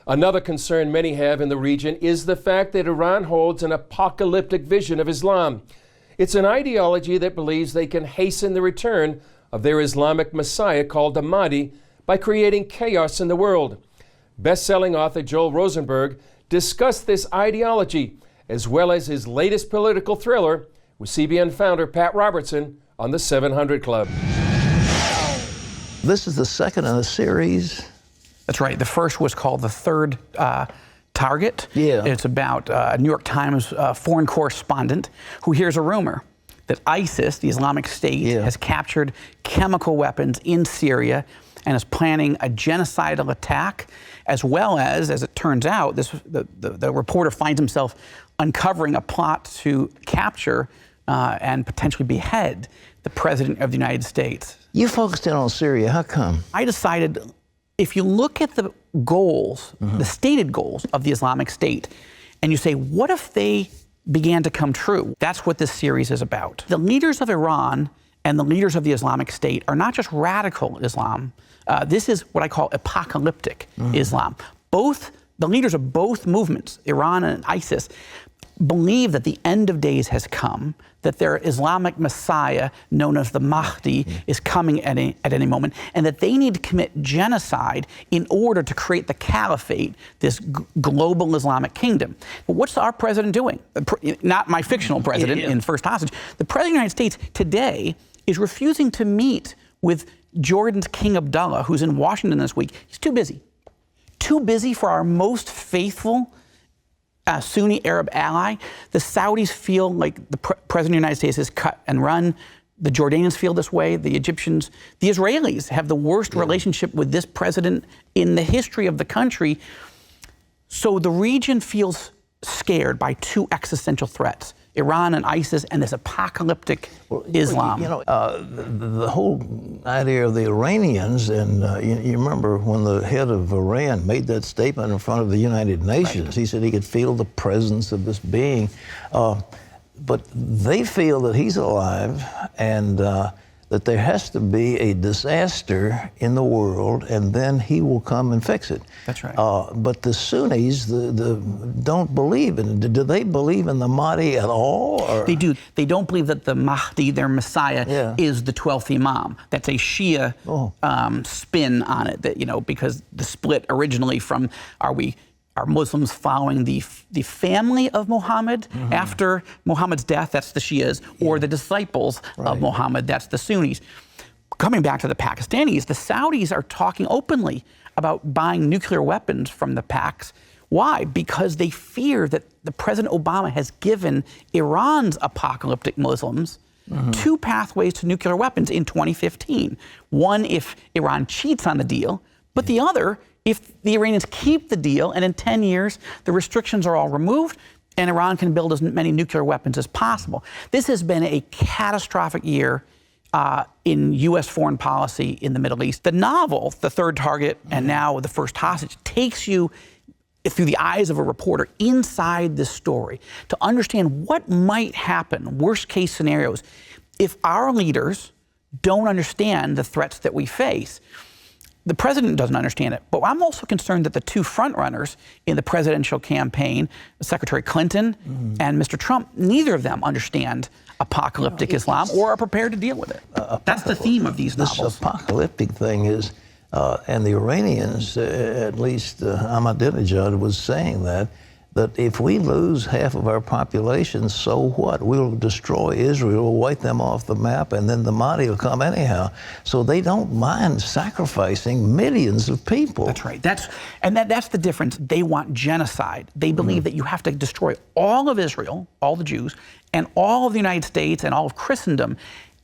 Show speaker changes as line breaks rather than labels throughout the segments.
Another concern many have in the region is the fact that Iran holds an apocalyptic vision of Islam. It's an ideology that believes they can hasten the return of their Islamic Messiah called the Mahdi by creating chaos in the world. Best-selling author Joel Rosenberg discussed this ideology as well as his latest political thriller with CBN founder Pat Robertson on the 700 Club.
This is the second in a series.
That's right. The first was called The Third Target.
Yeah.
It's about a New York Times foreign correspondent who hears a rumor that ISIS, the Islamic State, has captured chemical weapons in Syria and is planning a genocidal attack, as well as it turns out, the reporter finds himself uncovering a plot to capture and potentially behead the President of the United States.
You focused in on Syria. How come?
I decided, if you look at the goals, the stated goals of the Islamic State, and you say, what if they began to come true? That's what this series is about. The leaders of Iran and the leaders of the Islamic State are not just radical Islam. This is what I call apocalyptic Islam. The leaders of both movements, Iran and ISIS, believe that the end of days has come, that their Islamic Messiah, known as the Mahdi, is coming at any moment, and that they need to commit genocide in order to create the caliphate, this global Islamic kingdom. But what's our president doing? Not my fictional president in First Hostage. The president of the United States today is refusing to meet with Jordan's King Abdullah, who's in Washington this week. He's too busy. Too busy for our most faithful Sunni Arab ally. The Saudis feel like the President of the United States is cut and run. The Jordanians feel this way. The Egyptians, the Israelis have the worst relationship with this president in the history of the country. So the region feels scared by two existential threats: Iran and ISIS, and this apocalyptic Islam.
You know, the whole idea of the Iranians, and you remember when the head of Iran made that statement in front of the United Nations, he said he could feel the presence of this being. But they feel that he's alive and that there has to be a disaster in the world, and then he will come and fix it.
That's right.
But the Sunnis don't believe in it. Do they believe in the Mahdi at all? Or?
They do. They don't believe that the Mahdi, their Messiah, is the 12th Imam. That's a Shia spin on it. That, because the split originally from are Muslims following the family of Muhammad after Muhammad's death, that's the Shias, or the disciples of Muhammad, that's the Sunnis. Coming back to the Pakistanis, the Saudis are talking openly about buying nuclear weapons from the Pacs. Why? Because they fear that the President Obama has given Iran's apocalyptic Muslims two pathways to nuclear weapons in 2015. One, if Iran cheats on the deal, but the other, if the Iranians keep the deal and in 10 years the restrictions are all removed and Iran can build as many nuclear weapons as possible. This has been a catastrophic year in U.S. foreign policy in the Middle East. The novel, The Third Target, and now The First Hostage, takes you through the eyes of a reporter inside this story to understand what might happen, worst case scenarios, if our leaders don't understand the threats that we face. The president doesn't understand it, but I'm also concerned that the two frontrunners in the presidential campaign, Secretary Clinton and Mr. Trump, neither of them understand apocalyptic Islam or are prepared to deal with it. That's the theme of these novels.
This apocalyptic thing is, and the Iranians, at least Ahmadinejad was saying that if we lose half of our population, so what? We'll destroy Israel, we'll wipe them off the map, and then the Mahdi will come anyhow. So they don't mind sacrificing millions of people.
That's right. That's the difference. They want genocide. They believe that you have to destroy all of Israel, all the Jews, and all of the United States and all of Christendom,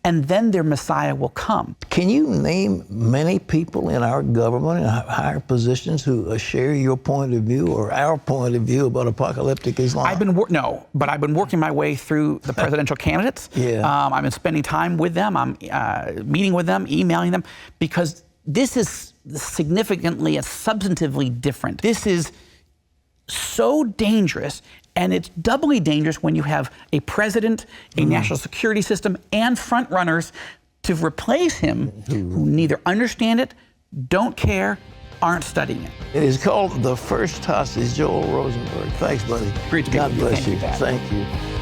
and then their Messiah will come.
Can you name many people in our government in higher positions who share your point of view or our point of view about apocalyptic Islam?
I've been working my way through the presidential candidates. I've been spending time with them. I'm meeting with them, emailing them, because this is significantly and substantively different. This is so dangerous. And it's doubly dangerous when you have a president, a national security system, and front runners to replace him who neither understand it, don't care, aren't studying it.
It is called The First Hostage, Joel Rosenberg. Thanks, buddy.
Great to be
God
with you.
bless
Thank you,
you.
Pat.
Thank you.